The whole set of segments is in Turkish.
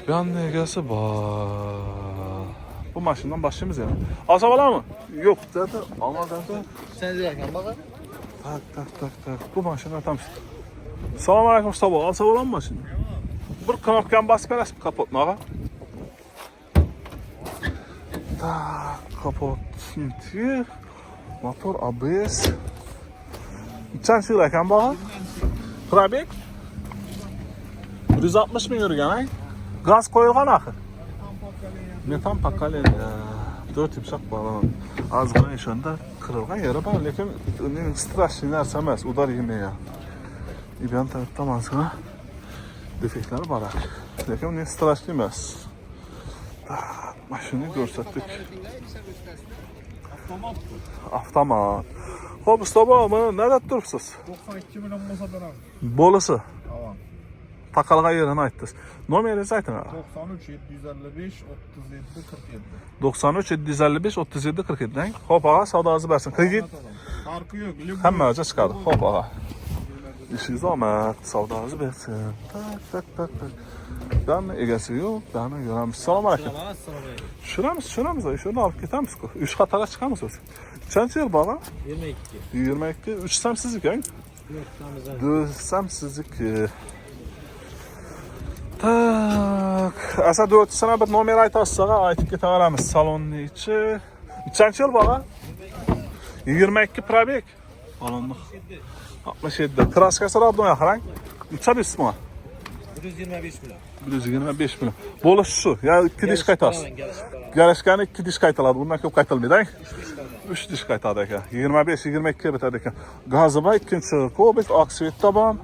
Bir an negası var. Bu maşından başlayımız yani. Alsa var mı? Yok zaten. Ama zaten. Sen direkt bakın. Tak. Bu maşından tam. Selamun aleyküm Mustafa. Alsa var mı maşın? Bir knopkan basıp verasın kapatmağa. Tak kapat. Şimdi motor ABS. Kaç yıl ekan bağa? Probek? 160 bin yürügen ay. Gaz koyulgan axı. Metan pakalen ya. 4 yumşak balon. Az bana işonda kırılgan yeri var. Lekin straşlı nerse emas. Udar yemeye. İbyan taraftan ansına defekler var. Lekin ne straşlı emas. Maşını gösterdik. Avtomat. Hop Mustafa mı? Nerede durupsuz? 92 milyon olsa ben abi. Bolusu. Tamam. Takalga yerini aytdınız. Numarası aytın abi. 93 755 37 47. 93 755 37 47. Hop ağa savdanızı versin. Kredit. Farkı yok. Hemen ağaca çıkardı. Hop ağa. İşiniz Ahmet. Savdanızı versin. Tak. Ben egesi yok. Ben göremiz. Salam aleyküm. Şuramız. Şunu alıp gitemiz. 3 katara çıkamız. Kaç yıl bağa? 22. 3 semsizlik yani. 4 semsizlik. Tak. Asa 4 sene bir numara aytassağa aytıp getaveramiz. Salonun içi. Kaç yıl bağa? 22 probek. Balonluq. 67. Kraskası radyon yaxarang. Necha ismi? 125 milyon. 125 milyon. Boluş şu. Ya 2 diş qaytasiz. Gelişkəni 2 diş qaytaladi. Bundan ko'p qaytalmaydi. 3 diş qaytadi ekan. 25-22 bitadi ekan. Gazı var, ikinchi Cobalt, Oksvet taban.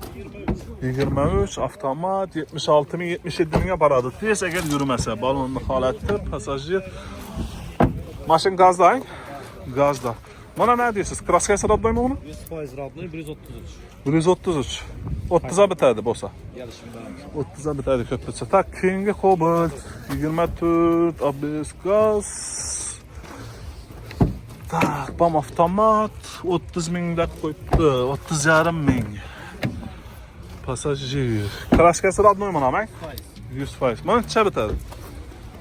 23 avtomat 76 bin 77 binga boradi. Tez agar yurmasa balonning holati passajir. Mashin gazda. Gazda. Mana ne deysiz? Kraskasi radyoymi uni? 100% radyoy 133. 133. 30'a bitadi bo'lsa. Gelişimde. 30'a bitadi ko'pcha. Tak, keyingi Cobalt 24 ABS gaz. Tak, bam avtomat 30 mingda qo'yibdi. 30,5 ming. Pasajir. Kraskasi radyoy mana men. 100%. Mana necha bitadi?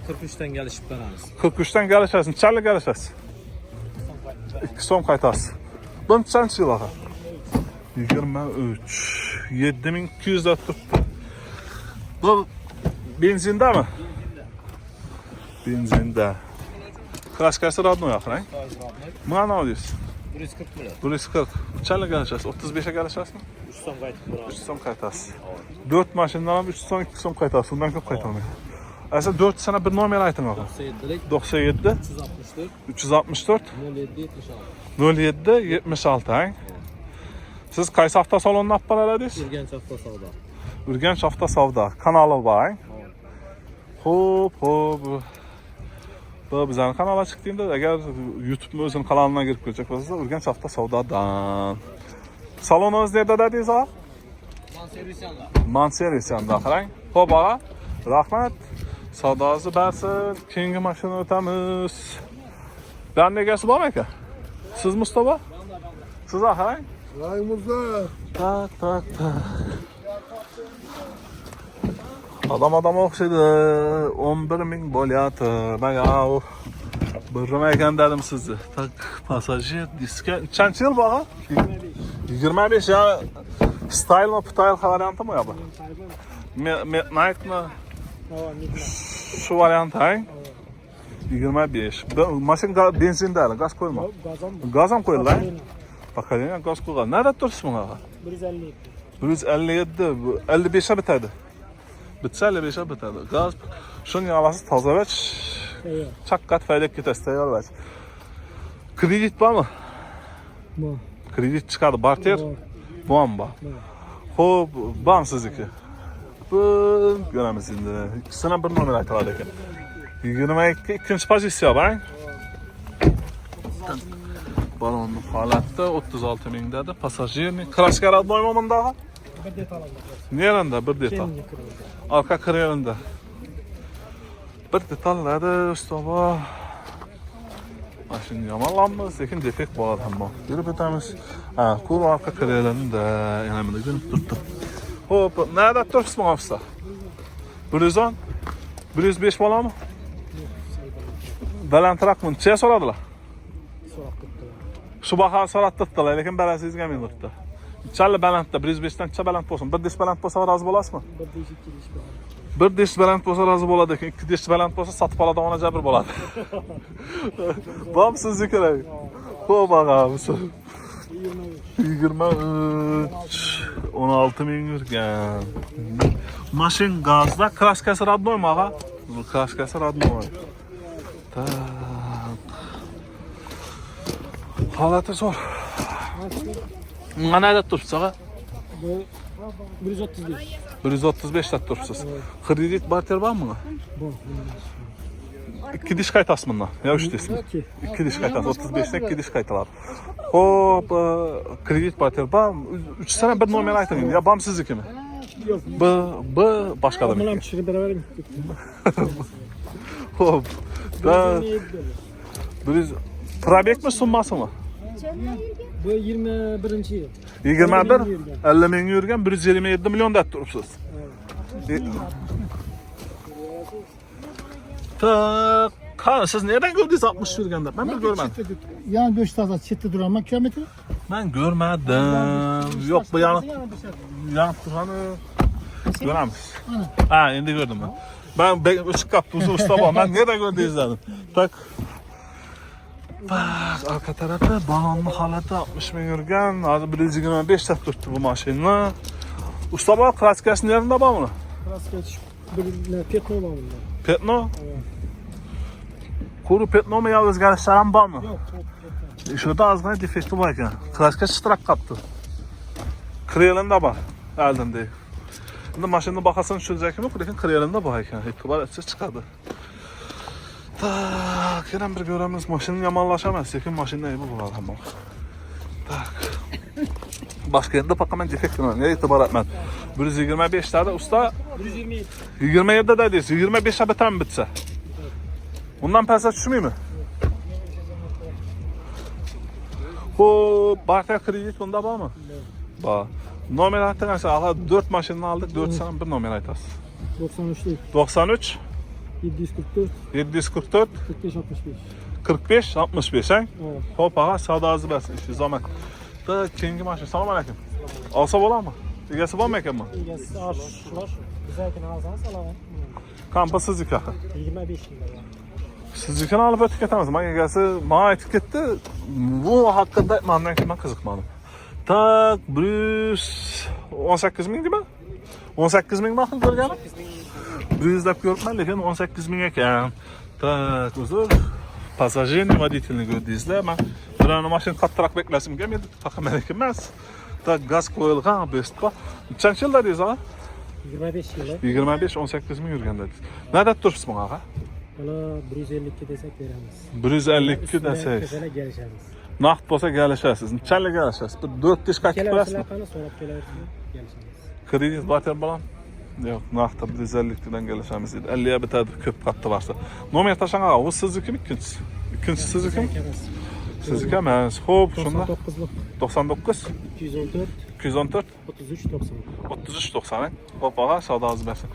43'ten gelişip beramiz. 43'ten gelişəsin. Neçəli gelişəsin? 2 so'm qaytasiz. Bu nechanchi yil axı? 23. 7200 da turibdi. Bu benzindami? Benzinde. Kraskasi radyoy axir. Mana ne deysiz? 140 milyon. 140. Neçəli gelişəsiz? 35'e gelişəsizmi? 3 son qaytib beramiz. 3 so'm qaytasiz. 4 maşından ham 3 so'm 2 so'm qaytasiz. Bundan ko'p qaytarmaydi. Aslında 4 sene bir numara aytın axı. 97 364 07 76 ha. Siz qaysi avtosalondan olib boradingiz? Urganch avtosavdo. Urganch avtosavdo kanali bor. Xo'p. Bu bizning kanalga chiqdingda agar YouTube o'zining kanaliga kirib ko'rsak bo'lsa, Urganch avtosavdodan. Saloningiz nerede dedingiz ağa? Manservisanda qarang. Xo'p ağa. Rahmat. Savdanızı versin. Keyingi maşını ötemiz. Ben negesi var mı ki? Siz Mustafa? Siz ahay? Rayımızda. Tak. Adam okşaydı. 11 ming bo'lyapti. Bayağı birrima ekan dedim sizni. Tak, pasajir diska. Nechanchi yil bağı? 25 ya. Style mı, putayl variantı mı ya bu? Nike mı? Şu variant hay. 25. Maşin benzinde, gaz koyma. Gazam koydu lan. Bakalım gaz koydu. Nerede dursun ağa? 157. 157. 55'e bitadi. Bitse 55'e bitadi. Gaz. Şunun yalası taze veç. Çakkat faydek gitesi tayarlar. Kredit var mı? Var. Kredit çıkardı. Barter? Bomba. Hop, bağımsızlık. Göremiz şimdi. İkisine bir numara aytıladi ekan. 22 ikinci pozitsiya bang. Balonning holati 36 mingda da passajirning kraska radyoymi bunda? Bir detal aldım. Nerede bir detal? Arka krelinde. Bir detalladi Mustafa. Maşin yamanlanmaz, lekin defekt bor hamma. Yurib o'tamiz. Ha, ko'l arka krelinde yana buni ko'rib turibdi. Hop, nerede turibsiz ofisda? 110, 105 bolamı? Balandroqmi? Necha so'radilar? So'rab turibdi. Shu bahoni so'rattirdilar, lekin balasizga men turibdi. Chala balandda 105 dan necha baland bo'lsin? 1 dish baland bo'lsa rozi bo'lasizmi? 1-2 dish bor. 1 dish baland bo'lsa rozi bo'ladi, lekin 2 dish baland bo'lsa sotib oladigan ona jabr bo'ladi. Bormi sizni kerak? Xo'p, og'amiz. 23 16 ming yurgan. Mashin gazda, kraskasi radnoymi og'a? Kraskasi radnoy. Tak. Holati zo'r. Mana deb turibsiz og'a? Bu 135. 135 ta turibsiz. Kredit barter bormi? Bor. 2 dish qaytasiz bundan. Ya 3 dish. 2 dish qaytasiz. 35 dan 2 dish qaytiladi. Xo'p, kredit barter bor. 3 sana bir nomer ayting. Ya bormi siznikimi? Yo'q. B boshqadan. Bilan tushirib beravering. Xo'p. Da biz probekmi summasimi? Bu 21-yil. 21 50 ming yurgan 127 million deb turibsiz. Tak, qani siz nereden gördünüz 60 yurganda? Ben bir görmedim. Yani 5 tane çiftli duran kilometre. Ben görmedim. Yok bu yanıp duranı göremiz. Ha, endi gördüm ben. Ben ışık kaptı uzun usta var. Ben nereden gördünüz dedim. Tak. Bak arka tarafı balonlu halata 60 ming yurgan. Hozir 125 ta turibdi bu mashina. Usta bor, kraskasini yerinde bormi? Kraskach bir petno var bunda. Petno? Kuru petno mu ya o'zgarishlar ham bormi? Yo'q, Şurada ozgina defekti bor ekan. Kraska chitirab qolibdi. Krelinda bor, oldinda. Endi mashina bahosini tushirjakmi, lekin krelinda bor ekan. E'tibor etsa chiqadi. Tak, yana bir ko'ramiz. Mashina yomonlashamas, lekin mashina aybi bo'ladi hamma. Tak. Başka yerda paqaman defektini e'tibor etmadi. 125 tada usta 127. 27 da deysiz, 25 ta bitam bitsa. Bundan pasta tushmaymi? Xo'p, barter kredit bunda bormi? Bor. Nomer aytgansiz, ala 4 mashinani aldik, 4 sana bir nomer aytasiz. 93'lik. 93 744 744 45 65. 45 65 ha? Evet. Xo'p, ağa savdosi bas, ish zomat. Da keyingi mashina. Assalomu alaykum. Olsa bo'ladimi? Egasi bormi ekanmi? Egasi shular. Bizakini olsangiz olaman. Kampa sizniki. 25 yilda. Siznikini olib o'tib ketamiz. Men egasi menga aytib ketdi. Bu haqida mendan keyin qiziqmadim. Tak, 118 ming dema? 18 ming ma'qul ko'rganim? 100 deb ko'ribman, lekin 18 ming ekan. Tak, uzr. Passajirni voditelni ko'rdingizlar. Men biron mashina qattiqroq beklasim kelmadi. Faqat meniki emas. Tak, gaz qo'yilgan, bestqa. Nechanchi yilda deysiz, ha? 25 yilda. 25 18 ming yurganda deysiz. Nada turibsiz bunga, ha? Bana 152 desek veremiz. 152 desek. Mesela gelişemiz. Naqd bo'lsa galashasiz. Nechanli galashasiz? Bir 4 tish qaytib turasizmi? Kelevsiz so'rab kelaversiz. Gelişemiz. Kredit barter bo'lam? Yo'q, naqdda 150 dan galashamiz deydi. 50 ga bitadi, ko'p qattiq varsa. Nomer tashanga, u siznikimi? Ikkinchisi. Ikkinchisi siznikimi? Sizniki emas. Xo'p, shunda 99 214 214 33 90. 33 90. Xo'p, og'a, savdosi bersin.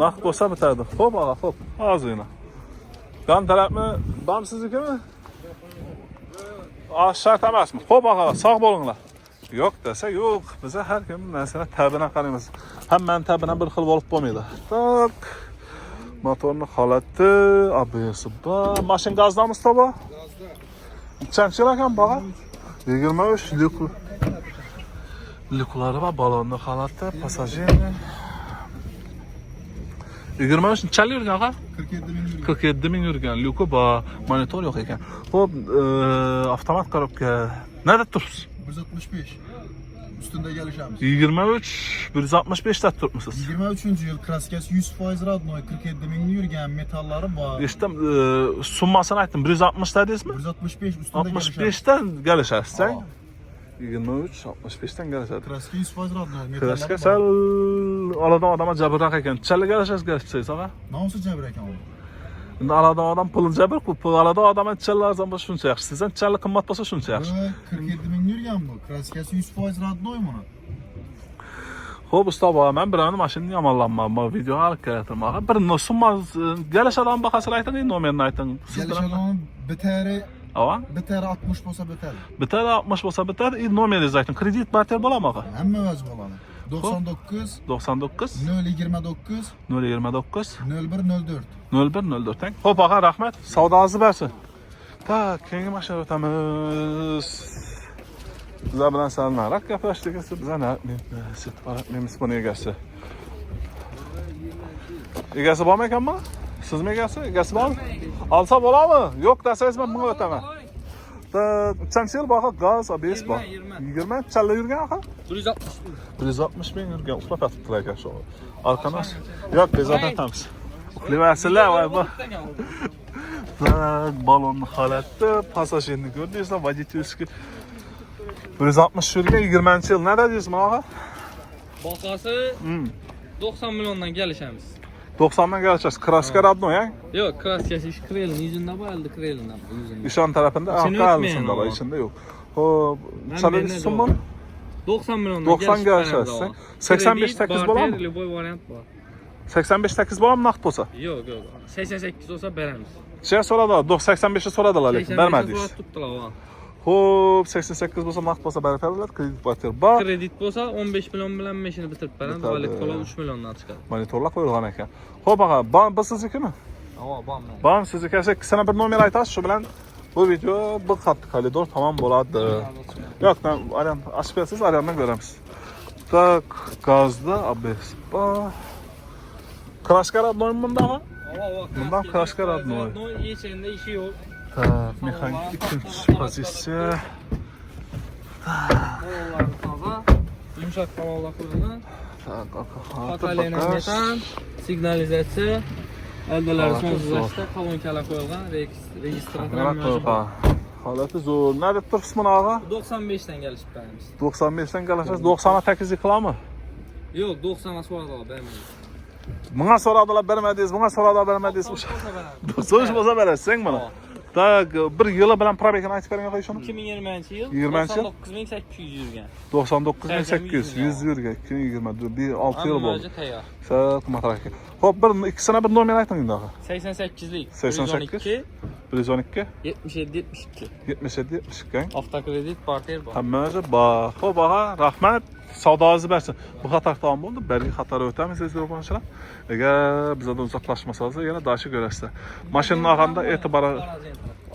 Naqd bo'lsa bitadi. Xo'p, og'a, xo'p. Hozirgina. Dan tarafmi? Bam siznikimi? Shart emasmi? Xo'p, og'a, sog' bo'linglar. Yo'q desa, yo'q. Biz har kim narsani tabidan qaraymiz. Hammaning tabidan bir xil bo'lib bo'lmaydi. Tak. Motorni holati, ABS bor. Mashina gazdami ustoba? Gazda. Nechanchi yil ekan baga? 23 likulari va balonni holati, passajirni 23 necha yurgan ha? 47 ming yurgan. Lyuki bor, monitor yo'q ekan. Xo'p, avtomat korobka. Nada turibsiz? 165. Üstünde gelişemiz. 23 165 ta turibmisiz? 23. yıl kraskasi 100% radnoy 47 ming yurgan metallari bor. Eshitdim, summasini aytdim. 160 ta deysizmi? 165 üstünde 65 dan galashasiz, ha? 23 65 dan galashadi. Kraska 100% radnoy Kraska metallari sal bor. aladan odamga jabroq ekan. Chala galashasiz galashsangiz, ha? Nasıl cebir ekan o? Endi aladan odam pulni jabr qilib, aladan odamga chala arzon bo'lsa shuncha yaxshi. Sizdan chala qimmat bo'lsa shuncha yaxshi. 47 ming yurgan bu. Kraskasi 100% radnoy bunu. Xo'p, usta bor, men birovni mashinani yomonlanman, bu video olib kelaman. Bir sunmaz, gelişadan bakasılar ayting, nomerini ayting. Gelişadan biteri Ava? 60 bo'lsa bitadi. Bitar 60 bo'lsa bitar, nomeringizni ayting. Kredit barter bo'ladimi? Hamma o'z bo'ladi. 99 99 029 029 0104. 0104 tang. Xo'p, og'a, rahmat. Savdoingizni bersin. Tak, keyingi mashinaga o'tamiz. Sizlar bilan salonroq gaplashdik, bizlar setib buni egasi. Egasi bormi ekanmi? Sizmi egasi? Egasi bormi? Olsa bo'ladimi? Yo'q desangiz men bunga o'taman. Qancha yil baqa gaz ABS bor? 20 challa yurgan aqa? 160 ming yurgan. Uxlab yotibdilar ekan shu. Arqamas. Yo'q, bezovtatamiz. Uxlayapsizlar, voy bu. Balonni holatda passajirni ko'rdingizlar, водительский 160 yurgan 20-yil. Nima deysizmi aqa? Bahası 90 milyondan gelişemiz. 90'dan geleceğiz. Kraska radno ya. Yok, klasikası iş Krel'in yüzünde bağlı, Krel'in yüzünde. İşan tarafında İçini arka ötmeyen alısında ama. var, içinde yok. O sana birine düşsün doğru. mü? 90 milyondan 90 geleceğiz. 85 8 bola mı? Boy variant var. 85 8 bola mı nakt olsa? Yok. 88 olsa beremiz. Şey soradılar, 85'i soradılar lekin, 85'e vermediniz. sorat tuttular o. Hop, 88 olsa nakt olsa berferdiler, kredit batır. Bak, Kredit olsa 15 milyon bilen meşini bitirip beremiz. Bitirdi. Valet kola 3 milyondan çıkar. monitorla koyulgan ekan. Hop ağa, bu sizniki mi? Ama bam ben. Bam sizniki esa 2 sana bir nomer aytasiz, shu bilan bu video bir xatli koridor tamam bo'ladi. Yo'q, aram ochib bersangiz, aramdan ko'ramiz. Tak, gazda ABS bor. Kraska radnoy bundami? Bundan Kraska radnoy. Hiç elinde işi yok. Tak, mexanik ikinci pozitsiya. Kollar taza. Yumuşak havalı koyuldu. Tak, Patalena metan, signalizatsiya, eldalar sonsuzlaştı, kolonkalar koyulgan, registratör mevcut. Holati zo'r. Nima turibsiz buni ağa? 95'ten gelişip beremiz. 95dan galasiz, 90 8 qilami? Yok 90'a soradılar bermeyiz. Bunga so'radilar bermadingiz, bunga so'radilar bermadingiz. So'z bo'lsa berasiz buni. Tak, bir yili bilan probekini aytib bering qo'y shuni. 2020 yıl 20 yıl? 99.800 yürgen. 99800 100 yurga 2020 bir 6 yil bo'ldi. Amacı tayyor. Sat matraki. Hop, bir ikisine bir nomer ayting endi ağa. 88'lik. 88 112 77 72. 77 72. Avtokredit barter bor. Hammasi bor. Xo'p, ağa, rahmat. Savdoingizni bersin. Bu xatar tamam bo'ldi. Bergi xatar o'tamiz ezro'ponchilar. Agar bizdan uzoqlashmasangiz, yana dashi ko'rasizlar. Mashina olganda e'tibor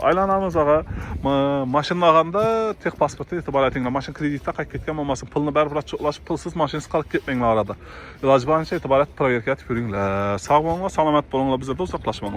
aylanamiz ağa. Mashina olganda texpasportga e'tibor etinglar. Mashina kreditda qaytib ketgan bo'lmasin. Pulni baribir cho'qlashib, pulsiz mashinangiz qolib ketmanglar orada. Iloji boricha e'tibor et, proverka etib yuringlar. Sog' bo'linglar, salomat bo'linglar, bizdan uzoqlashmanglar.